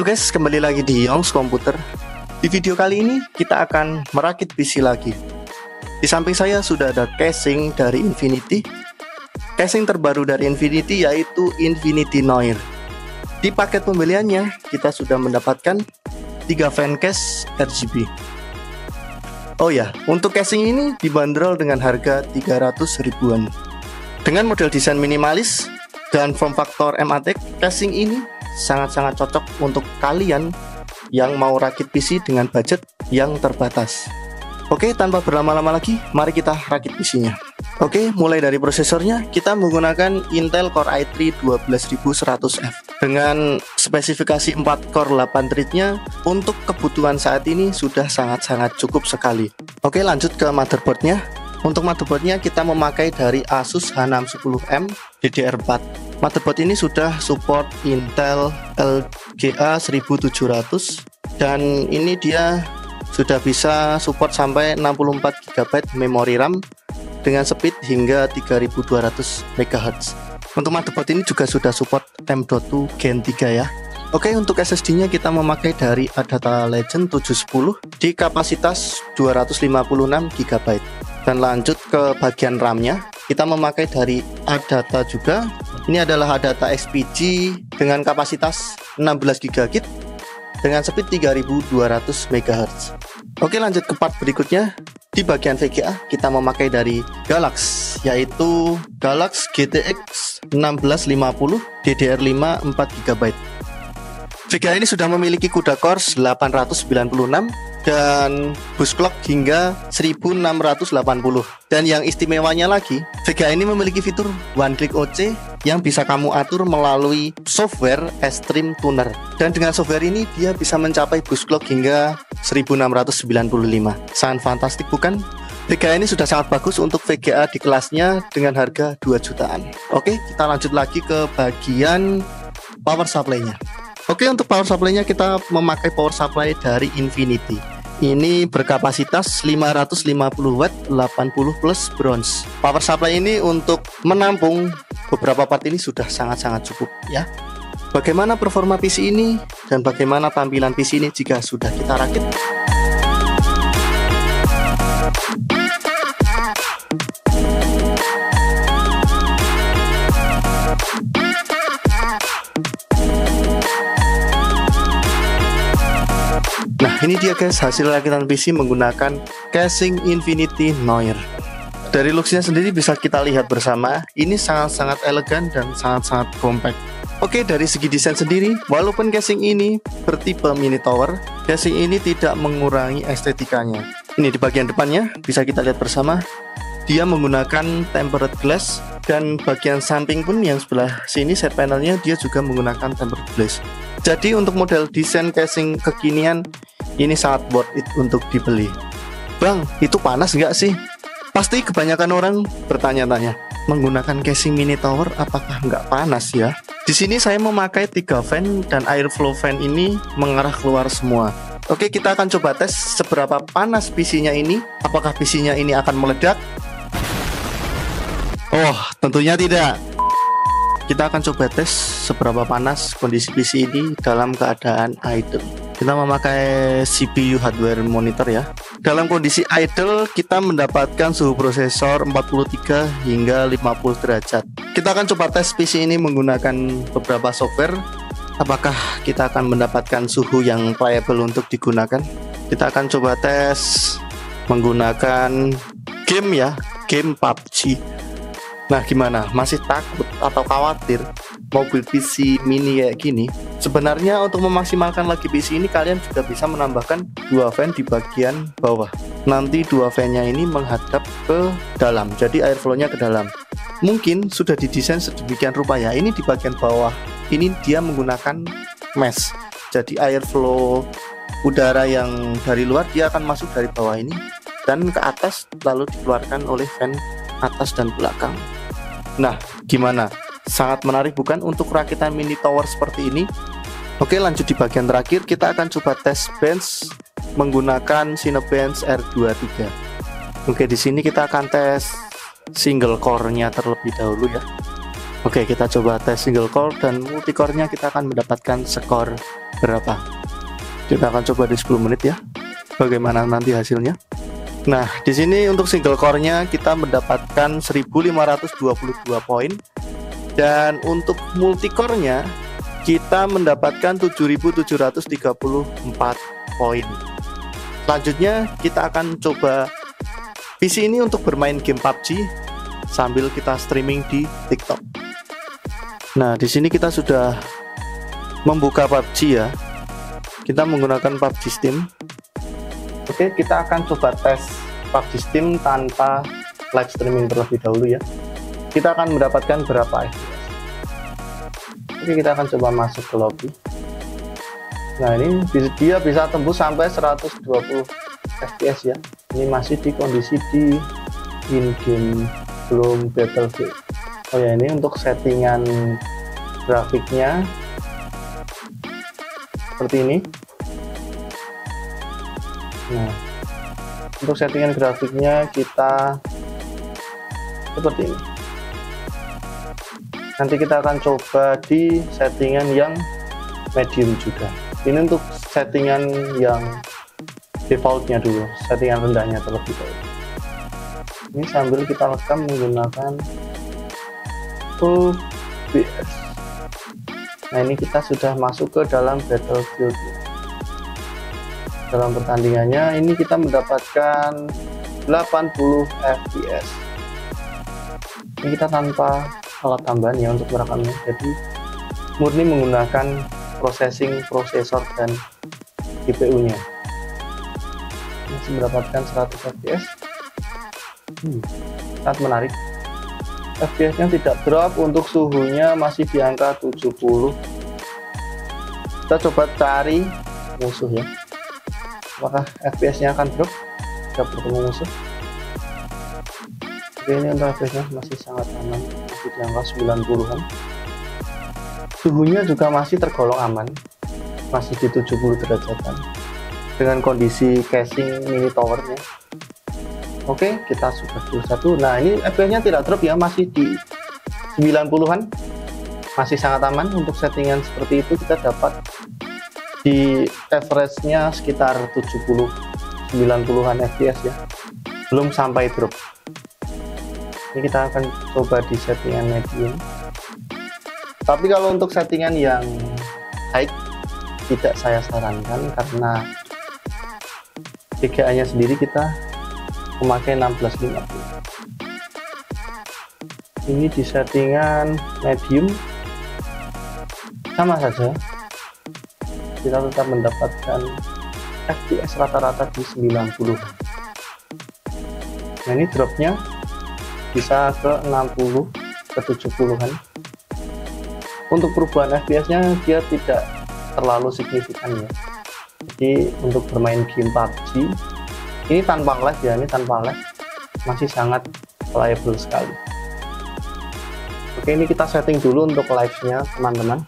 Halo guys, kembali lagi di Yongs Komputer. Di video kali ini kita akan merakit PC lagi. Di samping saya sudah ada casing dari Infinity. Casing terbaru dari Infinity yaitu Infinity Noir. Di paket pembeliannya kita sudah mendapatkan 3 fan case RGB. Oh ya, untuk casing ini dibanderol dengan harga 300 ribuan. Dengan model desain minimalis dan form factor MATEK, casing ini sangat-sangat cocok untuk kalian yang mau rakit PC dengan budget yang terbatas. Oke, tanpa berlama-lama lagi, mari kita rakit PC-nya. Oke, mulai dari prosesornya, kita menggunakan Intel Core i3 12100F dengan spesifikasi 4 core 8 thread-nya. Untuk kebutuhan saat ini sudah sangat-sangat cukup sekali. Oke, lanjut ke motherboardnya. Untuk motherboardnya kita memakai dari Asus H610M DDR4. Motherboard ini sudah support Intel LGA 1700 dan ini dia sudah bisa support sampai 64 GB memori RAM dengan speed hingga 3200 MHz. Untuk motherboard ini juga sudah support M.2 Gen 3 ya. Oke, untuk SSD-nya kita memakai dari Adata Legend 710 di kapasitas 256 GB. Dan lanjut ke bagian RAM-nya, kita memakai dari Adata juga. Ini adalah Adata XPG dengan kapasitas 16 GB dengan speed 3200 MHz. Oke, lanjut ke part berikutnya. Di bagian VGA kita memakai dari Galax, yaitu Galax GTX 1650 DDR5 4 GB. VGA ini sudah memiliki CUDA Core 896 dan bus clock hingga 1680. Dan yang istimewanya lagi, VGA ini memiliki fitur One Click OC yang bisa kamu atur melalui software Extreme Tuner. Dan dengan software ini dia bisa mencapai bus clock hingga 1695. Sangat fantastik bukan? VGA ini sudah sangat bagus untuk VGA di kelasnya dengan harga 2 jutaan. Oke, kita lanjut lagi ke bagian power supply-nya. Oke, untuk power supply-nya kita memakai power supply dari Infinity. Ini berkapasitas 550 watt 80 plus bronze. Power supply ini untuk menampung beberapa part ini sudah sangat-sangat cukup ya. Bagaimana performa PC ini dan bagaimana tampilan PC ini jika sudah kita rakit? Nah, ini dia guys hasil rakitan PC menggunakan casing Infinity Noir. Dari looksnya sendiri bisa kita lihat bersama, ini sangat-sangat elegan dan sangat-sangat compact. Oke, dari segi desain sendiri, walaupun casing ini bertipe mini tower, casing ini tidak mengurangi estetikanya. Ini di bagian depannya bisa kita lihat bersama, dia menggunakan tempered glass, dan bagian samping pun yang sebelah sini side panelnya dia juga menggunakan tempered glass. Jadi untuk model desain casing kekinian ini sangat worth it untuk dibeli. Bang, itu panas nggak sih? Pasti kebanyakan orang bertanya-tanya, menggunakan casing mini tower apakah nggak panas ya? Di sini saya memakai 3 fan dan airflow fan ini mengarah keluar semua. Oke, kita akan coba tes seberapa panas PC-nya ini. Apakah PC-nya ini akan meledak? Oh, tentunya tidak. Kita akan coba tes seberapa panas kondisi PC ini dalam keadaan idle. Kita memakai CPU hardware monitor ya. Dalam kondisi idle kita mendapatkan suhu prosesor 43 hingga 50 derajat. Kita akan coba tes PC ini menggunakan beberapa software. Apakah kita akan mendapatkan suhu yang playable untuk digunakan? Kita akan coba tes menggunakan game ya, game PUBG. Nah, gimana? Masih takut atau khawatir mobil PC mini kayak gini? Sebenarnya untuk memaksimalkan lagi PC ini kalian juga bisa menambahkan 2 fan di bagian bawah. Nanti 2 fan-nya ini menghadap ke dalam, jadi airflow-nya ke dalam. Mungkin sudah didesain sedemikian rupa ya. Ini di bagian bawah, ini dia menggunakan mesh. Jadi airflow udara yang dari luar dia akan masuk dari bawah ini dan ke atas lalu dikeluarkan oleh fan atas dan belakang. Nah, gimana? Sangat menarik bukan untuk rakitan mini tower seperti ini? Oke, lanjut di bagian terakhir kita akan coba tes bench menggunakan Cinebench R23. Oke, di sini kita akan tes single core-nya terlebih dahulu ya. Oke, kita coba tes single core dan multicore-nya kita akan mendapatkan skor berapa. Kita akan coba di 10 menit ya. Bagaimana nanti hasilnya? Nah, di sini untuk single core-nya kita mendapatkan 1522 poin dan untuk multicore-nya kita mendapatkan 7734 poin. Selanjutnya kita akan coba PC ini untuk bermain game PUBG sambil kita streaming di TikTok. Nah, di sini kita sudah membuka PUBG ya. Kita menggunakan PUBG Steam. Oke, kita akan coba tes PUBG Steam tanpa live streaming terlebih dahulu ya. Kita akan mendapatkan berapa FPS. Oke, kita akan coba masuk ke lobby. Nah, ini dia bisa tembus sampai 120 FPS ya. Ini masih di kondisi di in-game, belum Battlefield. Oh ya, ini untuk settingan grafiknya seperti ini. Nah, untuk settingan grafiknya kita seperti ini. Nanti kita akan coba di settingan yang medium juga. Ini untuk settingan yang defaultnya dulu, settingan rendahnya terlebih dahulu. Ini sambil kita rekam menggunakan OBS. Nah, ini kita sudah masuk ke dalam Battlefield. Dalam pertandingannya ini kita mendapatkan 80 FPS. Ini kita tanpa alat tambahan ya untuk merekamnya, jadi murni menggunakan prosesor dan GPU nya. Masih mendapatkan 100 fps. Sangat menarik. FPS nya tidak drop, untuk suhunya masih di angka 70. Kita coba cari musuh ya, apakah FPS nya akan drop jika bertemu musuh. Oke, ini untuk FPS nya masih sangat aman, masih di angka 90-an. Suhunya juga masih tergolong aman, masih di 70 derajatan dengan kondisi casing mini towernya. Oke, kita sudah kill 1. Nah, ini FPS nya tidak drop ya, masih di 90-an, masih sangat aman. Untuk settingan seperti itu kita dapat di average nya sekitar 70-90an FPS ya, belum sampai drop. Ini kita akan coba di settingan medium. Tapi kalau untuk settingan yang high tidak saya sarankan, karena VGA nya sendiri kita memakai 1650. Ini di settingan medium sama saja, kita tetap mendapatkan FPS rata-rata di 90. Nah, ini dropnya bisa ke 60 ke 70-an. Untuk perubahan FPS nya dia tidak terlalu signifikan ya. Jadi untuk bermain game PUBG ini tanpa lag ya, ini tanpa lag masih sangat reliable sekali. Oke, ini kita setting dulu untuk live nya teman-teman.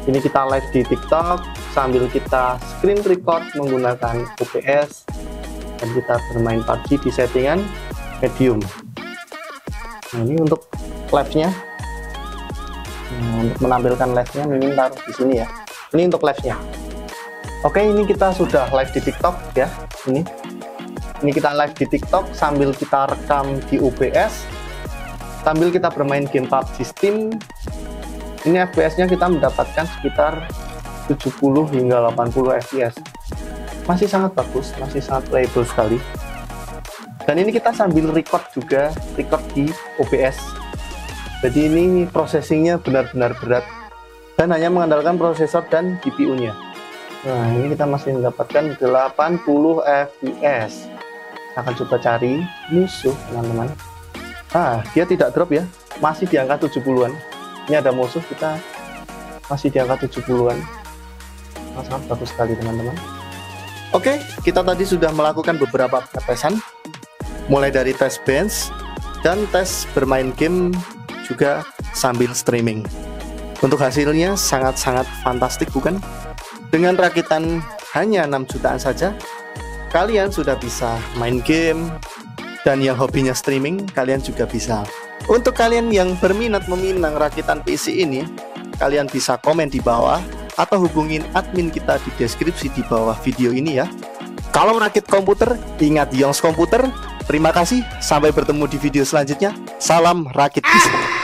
Ini kita live di TikTok sambil kita screen record menggunakan OBS dan kita bermain PUBG di settingan medium. Nah, ini untuk live nya. Untuk menampilkan live nya mimin taruh di sini ya. Ini untuk live nya. Oke, ini kita sudah live di TikTok ya. Ini kita live di TikTok sambil kita rekam di OBS, sambil kita bermain game PUBG Steam. Ini FPS-nya kita mendapatkan sekitar 70 hingga 80 FPS. Masih sangat bagus, masih sangat playable sekali. Dan ini kita sambil record juga, record di OBS. Jadi ini processingnya benar-benar berat dan hanya mengandalkan prosesor dan GPU-nya. Nah, ini kita masih mendapatkan 80 FPS. Akan coba cari musuh teman-teman. Ah, dia tidak drop ya, masih di angka 70-an. Ini ada musuh, kita masih di angka 70-an. Sangat bagus sekali teman-teman. Oke, kita tadi sudah melakukan beberapa tesan, mulai dari tes bench dan tes bermain game juga sambil streaming. Untuk hasilnya sangat-sangat fantastik bukan? Dengan rakitan hanya 6 jutaan saja, kalian sudah bisa main game, Dan yang hobinya streaming, kalian juga bisa. Untuk kalian yang berminat meminang rakitan PC ini, kalian bisa komen di bawah atau hubungin admin kita di deskripsi di bawah video ini ya. Kalau merakit komputer, ingat Yongs Komputer. Terima kasih, sampai bertemu di video selanjutnya. Salam rakit PC.